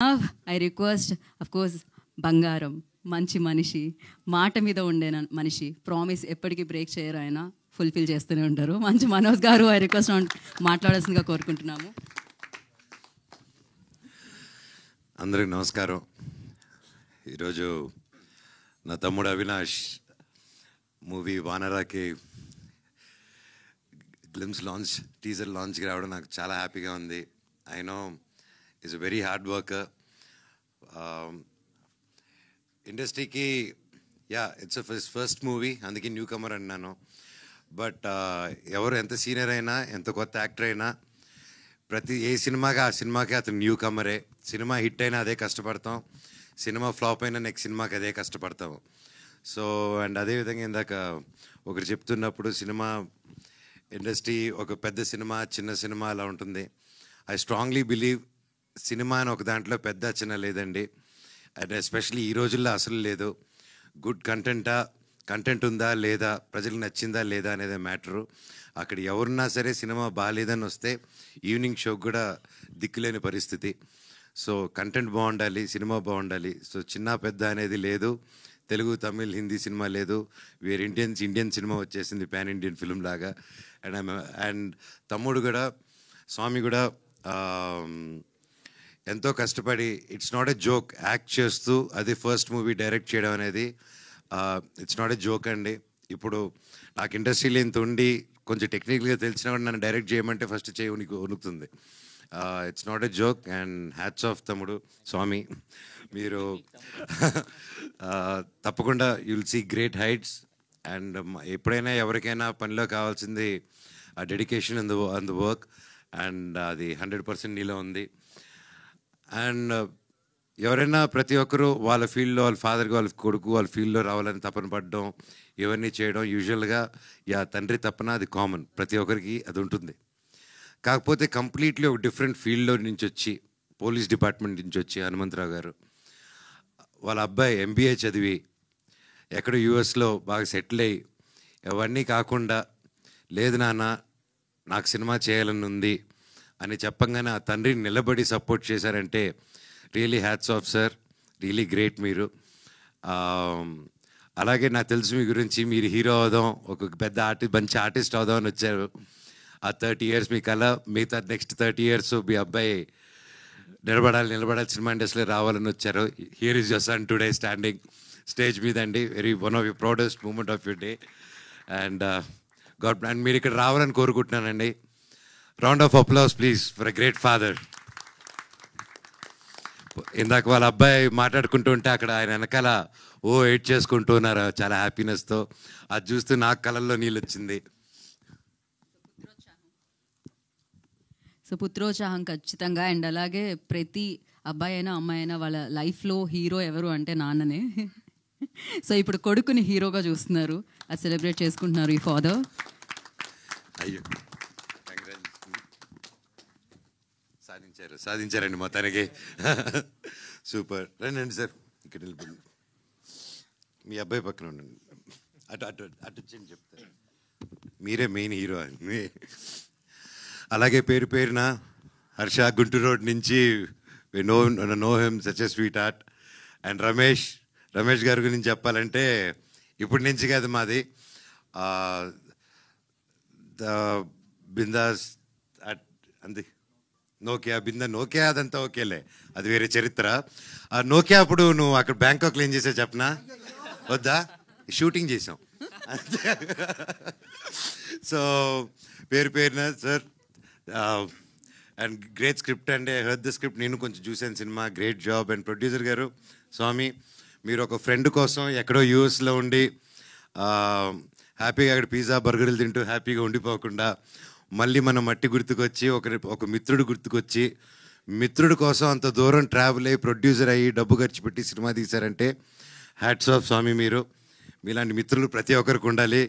I request of course బంగారం మంచి మనిషి మాట మీద ఉండే మనిషి ప్రామిస్ ఎప్పటికీ బ్రేక్ చేయరు ఆయన ఫుల్ఫిల్ చేస్తూనే ఉంటారు మంచి మనోజ్ గారు ఐ రిక్వెస్ట్ మాట్లాడాల్సిందిగా కోరుకుంటున్నాము. అందరికి నమస్కారం. ఈరోజు నా తమ్ముడు అవినాష్ మూవీ వానరాకి గ్లిమ్స్ లాంచ్ టీజర్ లాంచ్కి రావడం నాకు చాలా హ్యాపీగా ఉంది. I know is a very hard worker. ఇండస్ట్రీకి ఇట్స్ ఫస్ట్ మూవీ, అందుకే న్యూ కమర్ అన్నాను. బట్ ఎవరు ఎంత సీనియర్ అయినా ఎంత కొత్త యాక్టర్ అయినా ప్రతి ఏ సినిమాకి ఆ సినిమాకి అతను న్యూ కమరే. సినిమా హిట్ అయినా అదే కష్టపడతాం, సినిమా ఫ్లాప్ అయినా నెక్స్ట్ సినిమాకి అదే కష్టపడతాం. సో అండ్ అదేవిధంగా ఇందాక ఒకరు చెప్తున్నప్పుడు సినిమా ఇండస్ట్రీ ఒక పెద్ద సినిమా చిన్న సినిమా అలా ఉంటుంది. ఐ స్ట్రాంగ్లీ బిలీవ్ సినిమా అని ఒక దాంట్లో పెద్ద చిన్న లేదండి. అండ్ ఎస్పెషలీ ఈ రోజుల్లో అసలు లేదు. గుడ్ కంటెంట్ ఉందా లేదా, ప్రజలకు నచ్చిందా లేదా అనేది మ్యాటరు. అక్కడ ఎవరున్నా సరే సినిమా బాగాలేదని వస్తే ఈవినింగ్ షోకి కూడా దిక్కులేని పరిస్థితి. సో కంటెంట్ బాగుండాలి, సినిమా బాగుండాలి. సో చిన్న పెద్ద అనేది లేదు. తెలుగు తమిళ్ హిందీ సినిమా లేదు. వేరే ఇండియన్ సినిమా వచ్చేసింది పాన్ ఇండియన్ ఫిల్మ్ లాగా. అండ్ తమ్ముడు కూడా స్వామి కూడా ఎంతో కష్టపడి it's not a joke act చేస్తూ అది ఫస్ట్ మూవీ డైరెక్ట్ చేయడం అనేది ఇట్స్ నాట్ ఎ జోక్ అండి. ఇప్పుడు నాకు ఇండస్ట్రీలో ఇంత ఉండి కొంచెం టెక్నికల్గా తెలిసినా కూడా నన్ను డైరెక్ట్ చేయమంటే ఫస్ట్ చేయి వణుకుతుంది. It's not a joke and hats off తమ్ముడు స్వామి. మీరు తప్పకుండా you'll see great heights. And ఎప్పుడైనా ఎవరికైనా పనిలో కావాల్సింది ఆ dedication on the work, and అది 100% నీలో ఉంది. అండ్ ఎవరైనా ప్రతి ఒక్కరూ వాళ్ళ ఫీల్డ్లో వాళ్ళ ఫాదర్కి వాళ్ళ కొడుకు వాళ్ళ ఫీల్డ్లో రావాలని తపన పడడం ఇవన్నీ చేయడం యూజువల్గా తండ్రి తపన అది కామన్, ప్రతి ఒక్కరికి అది ఉంటుంది. కాకపోతే కంప్లీట్లీ ఒక డిఫరెంట్ ఫీల్డ్లో నుంచి వచ్చి పోలీస్ డిపార్ట్మెంట్ నుంచి వచ్చి హనుమంతరావు గారు వాళ్ళ అబ్బాయి MBA చదివి ఎక్కడ యూఎస్లో బాగా సెటిల్ అయ్యి అవన్నీ కాకుండా లేదు నాన్న నాకు సినిమా చేయాలని ఉంది అని చెప్పంగానే ఆ తండ్రిని నిలబడి సపోర్ట్ చేశారంటే really hats off sir, really great మీరు. అలాగే నాకు తెలుసు మీ గురించి, మీరు హీరో అవుదాం, ఒక పెద్ద మంచి ఆర్టిస్ట్ అవుదాం అని వచ్చారు. ఆ 30 years మీ కళ, మిగతా నెక్స్ట్ 30 years మీ అబ్బాయి నిలబడాలి సినిమా ఇండస్ట్రీలో రావాలని వచ్చారు. Here is your son today standing stage మీద అండి. One of your proudest moment of your day. And and మీరు ఇక్కడ రావాలని కోరుకుంటున్నానండి. Round of applause please for a great father. ఇందాక వాళ్ళ అబ్బాయి మాట్లాడుకుంటూ ఉంటే అక్కడ ఆయన వెనకాల ఎయిట్ చేసుకుంటూ ఉన్నారు చాలా హ్యాపీనెస్తో. అది చూస్తూ నాకు కళ్ళల్లో నీళ్ళు వచ్చింది. సో పుత్రోత్సాహం ఖచ్చితంగా. అండ్ అలాగే ప్రతి అబ్బాయి అయినా అమ్మాయి అయినా వాళ్ళ లైఫ్లో హీరో ఎవరు అంటే నాన్ననే. సో ఇప్పుడు కొడుకుని హీరోగా చూస్తున్నారు, అది సెలబ్రేట్ చేసుకుంటున్నారు ఈ ఫాదర్. అయ్యో సాధించారండి మొత్తానికి. సూపర్. రండి సార్, ఇక్కడ వెళ్ళిపోయింది. మీ అబ్బాయి పక్కన ఉండండి, అటు వచ్చి చెప్తారు. మీరే మెయిన్ హీరో అని. అలాగే పేరున హర్ష గుంటూరు రోడ్ నుంచి know him such a sweet heart. And Ramesh గారి గురించి చెప్పాలంటే ఇప్పటి నుంచి కాదు మాది బిందాస్ అంది నోకియా అదంతా ఓకేలే, అది వేరే చరిత్ర. ఆ నోకియా అప్పుడు నువ్వు అక్కడ బ్యాంకాక్లో ఏం చేసావు చెప్పనా? వద్దా? షూటింగ్ చేసాం. సో పేరున సార్ అండ్ గ్రేట్ స్క్రిప్ట్ అండి. ఐ హర్డ్ ద స్క్రిప్ట్, నేను కొంచెం చూశాను cinema. Great job. And producer గారు స్వామి, మీరు ఒక ఫ్రెండ్ కోసం ఎక్కడో యూఎస్లో ఉండి హ్యాపీగా అక్కడ పిజ్జా బర్గర్లు తింటూ హ్యాపీగా ఉండిపోకుండా మళ్ళీ మన మట్టి గుర్తుకొచ్చి ఒక మిత్రుడు గుర్తుకొచ్చి మిత్రుడి కోసం అంత దూరం ట్రావెల్ అయ్యి ప్రొడ్యూసర్ అయ్యి డబ్బు ఖర్చు పెట్టి సినిమా తీశారంటే హ్యాట్స్ ఆఫ్ స్వామి. మీలాంటి మిత్రులు ప్రతి ఒక్కరికి ఉండాలి.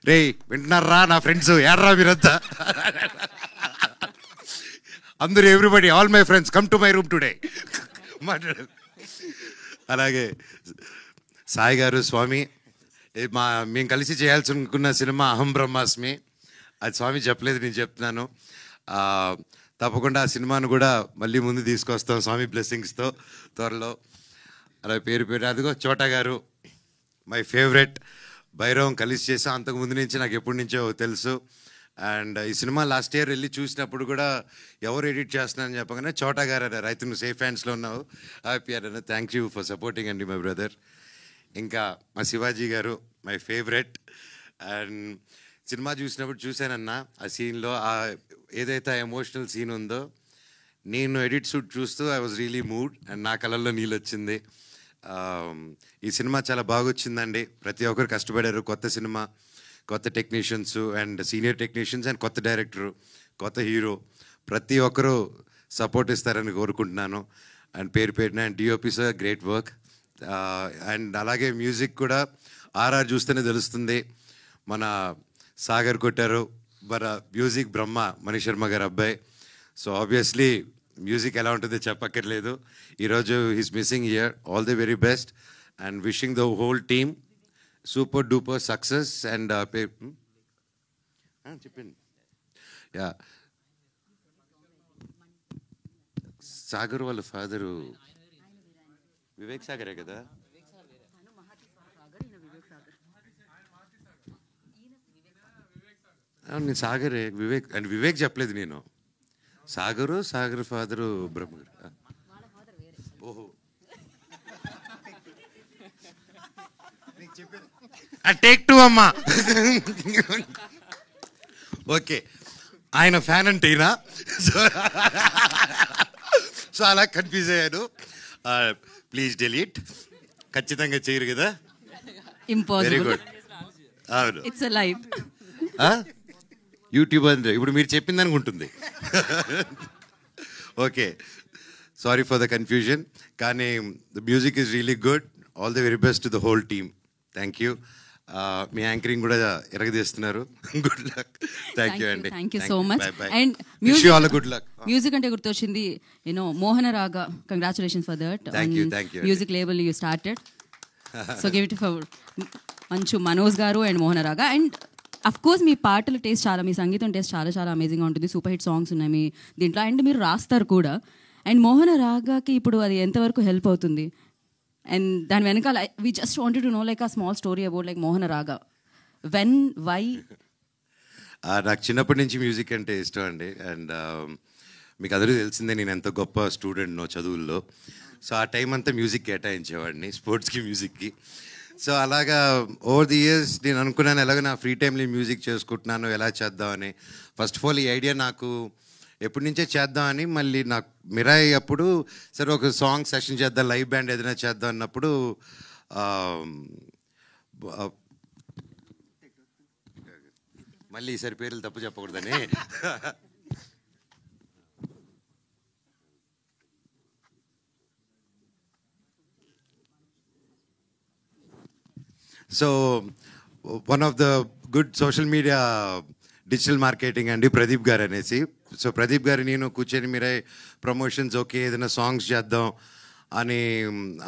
రే వింటున్నారా నా ఫ్రెండ్స్, ఏడ్రా మీరంతా అందరూ, everybody, all my friends come to my room today మాట్లాడారు. అలాగే సాయి గారు, స్వామి, మేము కలిసి చేయాల్సి అనుకున్న సినిమా అహం బ్రహ్మాస్మి. అది స్వామి చెప్పలేదు, నేను చెప్తున్నాను. తప్పకుండా ఆ సినిమాను కూడా మళ్ళీ ముందు తీసుకొస్తాం స్వామి బ్లెస్సింగ్స్తో త్వరలో. అలా పేరు పేరు అదిగో చోటా గారు మై ఫేవరెట్. భైరవం కలిసి చేసాం, అంతకుముందు నుంచి నాకు ఎప్పటి నుంచో తెలుసు. అండ్ ఈ సినిమా లాస్ట్ ఇయర్ వెళ్ళి చూసినప్పుడు కూడా ఎవరు ఎడిట్ చేస్తున్నారని చెప్పగానే చోటా గారు అన్నారు, అయితే నువ్వు సేఫ్ హ్యాండ్స్లో ఉన్నావు, హ్యాపీ అన్నారు. థ్యాంక్ యూ ఫర్ సపోర్టింగ్ అండి మై బ్రదర్. ఇంకా మా శివాజీ గారు మై ఫేవరెట్. అండ్ సినిమా చూసినప్పుడు చూశానన్నా ఆ సీన్లో ఏదైతే ఎమోషనల్ సీన్ ఉందో, నేను ఎడిట్ షూట్ చూస్తూ I was really mood and నా కళ్ళల్లో నీళ్ళు వచ్చింది. ఈ సినిమా చాలా బాగా వచ్చిందండి. ప్రతి ఒక్కరు కష్టపడారు. కొత్త సినిమా, కొత్త technicians and senior technicians and కొత్త డైరెక్టరు, కొత్త హీరో, ప్రతి ఒక్కరూ సపోర్ట్ ఇస్తారని కోరుకుంటున్నాను. అండ్ పేరు పేరున and DOP sir great work. And అలాగే మ్యూజిక్ కూడా ఆర్ఆర్ చూస్తేనే తెలుస్తుంది. మన సాగర్ కొట్టారు, మన మ్యూజిక్ బ్రహ్మ మణిశర్మ గారు అబ్బాయి. సో ఆబ్వియస్లీ మ్యూజిక్ ఎలా ఉంటుందో చెప్పక్కర్లేదు. ఈరోజు he's missing here. All the very best and wishing the whole team super duper success. And చెప్పండి. యా, సాగర్ వాళ్ళ ఫాదరు వివేక్ సాగరే కదా. నేను సాగరే, వివేక్ అండ్ వివేక్ చెప్పలేదు నేను. సాగర్ ఫాదరు బ్రహ్మ. ఓహో, టేక్ టూ అమ్మా. ఓకే, ఆయన ఫ్యాన్ అంటే ఈయన. సో అలా కన్ఫ్యూజ్ అయ్యాను. Please delete. ఖచ్చితంగా చేయరు కదా. Very good. అవును, ఇట్స్ లైవ్ యూట్యూబ్ అంటే ఇప్పుడు మీరు చెప్పిందని ఉంటుంది. Okay, sorry for the confusion. కానీ the music is really good. All the very best to the whole team. Thank you. మీ యాంకరింగ్ కూడా ఎరగదీస్తున్నారు. Good luck. థ్యాంక్ యూ అండి. Thank you so much. And good luck. Music అంటే గుర్తొచ్చింది, మోహన రాగా. Congratulations for that. Music label you started, so give it for Manchu Manoj గారు and మోహన రాగా. And of course మీ పాటల టేస్ట్ చాలా, మీ సంగీతం టేస్ట్ చాలా చాలా అమేజింగ్గా ఉంటుంది. సూపర్ హిట్ సాంగ్స్ ఉన్నాయి మీ దీంట్లో, అండ్ మీరు రాస్తారు కూడా. అండ్ మోహన రాగాకి ఇప్పుడు అది ఎంతవరకు హెల్ప్ అవుతుంది? అండ్ దాని వెనకాల we just wanted to know like a small story about like Mohana Raga. When, why? నాకు చిన్నప్పటి నుంచి మ్యూజిక్ అంటే ఇష్టం అండి. అండ్ మీకు అందరూ తెలిసిందే నేను ఎంత గొప్ప స్టూడెంట్నో చదువుల్లో. సో ఆ టైం అంతా మ్యూజిక్ కేటాయించేవాడిని, స్పోర్ట్స్కి, మ్యూజిక్కి. సో అలాగా ఓవర్ ది ఇయర్స్ నేను అనుకున్నాను ఎలాగో నా ఫ్రీ టైంలో మ్యూజిక్ చేసుకుంటున్నాను, ఎలా చేద్దామని. ఫస్ట్ ఆఫ్ ఆల్ ఈ ఐడియా నాకు ఎప్పటి నుంచే చేద్దామని. మళ్ళీ నాకు మిరాయి అప్పుడు సరే ఒక సాంగ్ సెషన్ చేద్దాం, లైవ్ బ్యాండ్ ఏదైనా చేద్దాం అన్నప్పుడు మళ్ళీ ఈసారి పేర్లు తప్పు చెప్పకూడదని so one of the good social media digital marketing అండి ప్రదీప్ గారు అనేసి. సో ప్రదీప్ గారు నేను కూర్చొని మీరే ప్రమోషన్స్ ఓకే ఏదైనా సాంగ్స్ చేద్దాం అని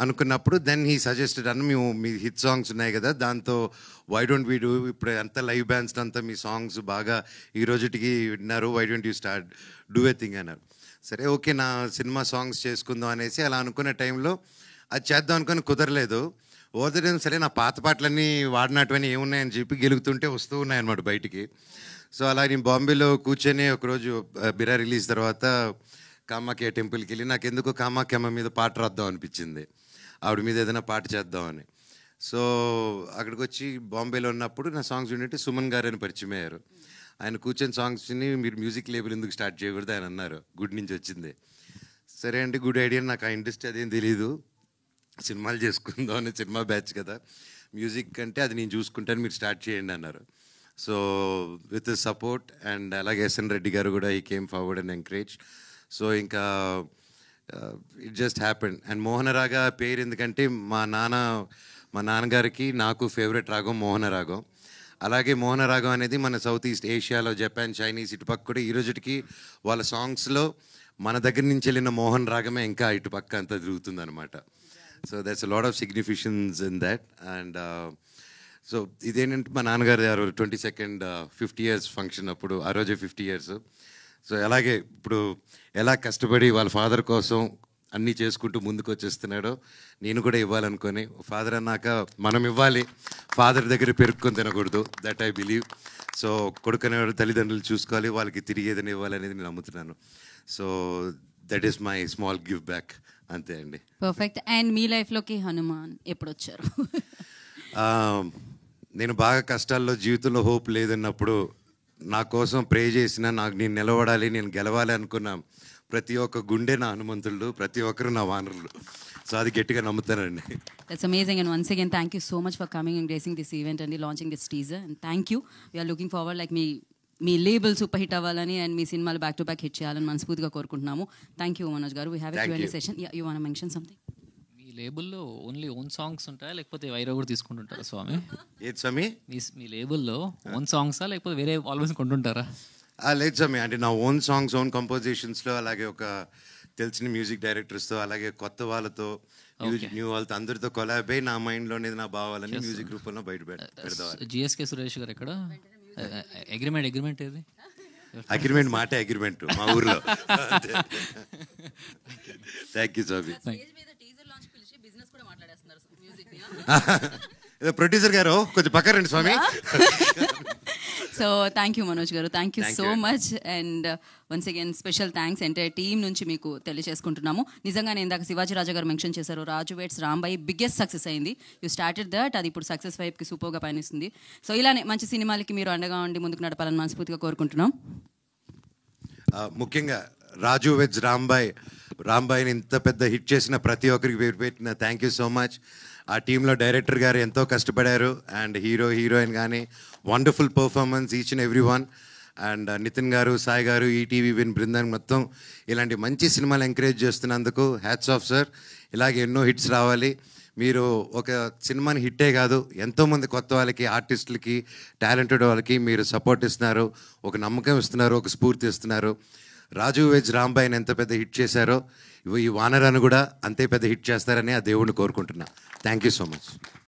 అనుకున్నప్పుడు దెన్ హీ సజెస్టెడ్ అన్న మేము మీ హిట్ సాంగ్స్ ఉన్నాయి కదా, దాంతో వై డోంట్ వీ డూ, ఇప్పుడు అంతా లైవ్ బ్యాండ్స్ అంతా మీ సాంగ్స్ బాగా ఈ రోజుటికి విన్నారు, why don't you start do a thing అన్నారు. సరే ఓకే నా సినిమా సాంగ్స్ చేసుకుందాం అనేసి అలా అనుకునే టైంలో అది చేద్దాం అనుకుని కుదరలేదు. ఓదడం సరే నా పాత పాటలన్నీ వాడినటువన్నీ ఏమున్నాయని చెప్పి గెలుగుతుంటే వస్తూ ఉన్నాయన్నమాట బయటికి. సో అలా నేను బాంబేలో కూర్చొని ఒకరోజు బిరా రిలీజ్ తర్వాత కామాఖ్య టెంపుల్కి వెళ్ళి నాకు ఎందుకో కామాఖ్యమ్మ మీద పాట రాద్దాం అనిపించింది, ఆవిడ మీద ఏదైనా పాట చేద్దామని. సో అక్కడికి వచ్చి బాంబేలో ఉన్నప్పుడు నా సాంగ్స్ వింటే సుమన్ గారు అని పరిచయం అయ్యారు. ఆయన కూర్చొని సాంగ్స్ని మీరు మ్యూజిక్ లేబుల్ ఎందుకు స్టార్ట్ చేయకూడదు ఆయన అన్నారు, గుడ్ నుంచి వచ్చింది. సరే అండి గుడ్ ఐడియా, నాకు ఆ ఇండస్ట్రీ అదేం తెలీదు, సినిమాలు చేసుకుందాం అని, సినిమా బ్యాచ్ కదా, మ్యూజిక్ అంటే అది నేను చూసుకుంటాను మీరు స్టార్ట్ చేయండి అన్నారు. సో విత్ సపోర్ట్ అండ్ అలాగే ఎస్ఎన్ రెడ్డి గారు కూడా ఈ came forward and encourage. So ఇంకా ఇట్ జస్ట్ హ్యాపెండ్. అండ్ మోహన రాగా పేరు ఎందుకంటే మా నాన్నగారికి నాకు ఫేవరెట్ రాగం మోహన రాగం. అలాగే మోహన రాగం అనేది మన సౌత్ ఈస్ట్ ఏషియాలో జపాన్, చైనీస్ ఇటుపక్క కూడా ఈ రోజుకి వాళ్ళ సాంగ్స్లో మన దగ్గర నుంచి వెళ్ళిన మోహన్ రాగమే ఇంకా ఇటుపక్క అంతా తిరుగుతుంది అనమాట. So that's a lot of significance in that. And so ఇదేంటంటే మా నాన్నగారు 22nd 50 years ఫంక్షన్ అప్పుడు, ఆ రోజే 50 years. సో అలాగే ఇప్పుడు ఎలా కష్టపడి వాళ్ళ ఫాదర్ కోసం అన్నీ చేసుకుంటూ ముందుకు వచ్చేస్తున్నాడో నేను కూడా ఇవ్వాలనుకొని, ఫాదర్ అన్నాక మనం ఇవ్వాలి, ఫాదర్ దగ్గర పెరుక్కొని తినకూడదు, దట్ ఐ బిలీవ్. సో కొడుకు అనేవాడు తల్లిదండ్రులు చూసుకోవాలి, వాళ్ళకి తిరిగి ఏదైనా ఇవ్వాలనేది నేను నమ్ముతున్నాను. So that is my small give back, అంతే అండి. పర్ఫెక్ట్. అండ్ మీ లైఫ్లోకి హనుమాన్ ఎప్పుడు వచ్చారు? నేను బాగా కష్టాల్లో, జీవితంలో హోప్ లేదన్నప్పుడు నా కోసం ప్రే చేసిన, నాకు నేను నిలబడాలి, నేను గెలవాలి అనుకున్న ప్రతి ఒక్క గుండె నా హనుమంతుడు, ప్రతి ఒక్కరు నా వానరులు. సో అది గట్టిగా నమ్ముతానండి. That's amazing, and once again thank you so much for coming and gracing this event and launching this teaser, and thank you. We are looking forward like me label super hit అవ్వాలని and మీ సినిమాలు back to back hit చేయాలని మనస్ఫూర్తిగా కోరుకుంటున్నాము. Thank you Manoj garu. We have a Q&A session. You want to mention something? మీ లేబుల్లో only own songs ఉంటాయా లేకపోతే వైరా కూడా తీసుకుంటుంటారా స్వామి? ఏది స్వామి? మీ లేబుల్లో ఓన్ సాంగ్సా లేకపోతే వేరే ఆల్బమ్స్ కొంటుంటారా? లేదు స్వామి, అంటే నా ఓన్ సాంగ్స్, ఓన్ కంపోజిషన్స్లో, అలాగే ఒక తెలిసిన మ్యూజిక్ డైరెక్టర్స్తో, అలాగే కొత్త వాళ్ళతో, న్యూ వాళ్ళతో, అందరితో కొలాబ్ అయి నా మైండ్లోనే నా భావాలని మ్యూజిక్ రూపంలో బయట పెడతాం. జిఎస్కే సురేష్ గారు ఎక్కడ అగ్రిమెంట్ ఏది? అగ్రిమెంట్ మాటే అగ్రిమెంట్ మా ఊర్లో. Thank you Swamy. ప్రొడ్యూసర్ గారు కొంచెం పక్క రండి స్వామి. సో థ్యాంక్ యూ మనోజ్ గారు, thank you so much. And once again special thanks entire team నుంచి మీకు తెలియజేసుకుంటున్నాము. నిజంగానే ఇందాక శివాజీ రాజా గారు మెన్షన్ చేశారు, రాజు వెడ్స్ రాంబాయి బిగ్గెస్ట్ సక్సెస్ అయింది. యూ స్టార్టెడ్ దట్, అది ఇప్పుడు సక్సెస్ వైపుకి సూపర్గా పయనిస్తుంది. సో ఇలానే మంచి సినిమాలకి మీరు అండగా ఉండి ముందుకు నడపాలని మనస్ఫూర్తిగా కోరుకుంటున్నాం. ముఖ్యంగా రాజు వెడ్స్ రాంబాయిని ఇంత పెద్ద హిట్ చేసిన ప్రతి ఒక్కరికి పేరు పెట్టిన థ్యాంక్ యూ సో మచ్. ఆ టీంలో డైరెక్టర్ గారు ఎంతో కష్టపడారు, అండ్ హీరోయిన్ కానీ wonderful performance each and every one. And Nitin గారు, సాయి గారు, ఈటీవీ విన్ బృందం మొత్తం ఇలాంటి మంచి సినిమాలు ఎంకరేజ్ చేస్తున్నందుకు హ్యాట్స్ ఆఫ్ సార్. ఇలాగే ఎన్నో హిట్స్ రావాలి. మీరు ఒక సినిమాని హిట్టే కాదు, ఎంతోమంది కొత్త వాళ్ళకి, ఆర్టిస్టులకి, టాలెంటెడ్ వాళ్ళకి మీరు సపోర్ట్ ఇస్తున్నారు, ఒక నమ్మకం ఇస్తున్నారు, ఒక స్ఫూర్తి ఇస్తున్నారు. రాజు వెజ్ రాంబాయిని ఎంత పెద్ద హిట్ చేశారో ఈ వానరాన్ని కూడా అంతే పెద్ద హిట్ చేస్తారని ఆ దేవుడిని కోరుకుంటున్నా. Thank you so much.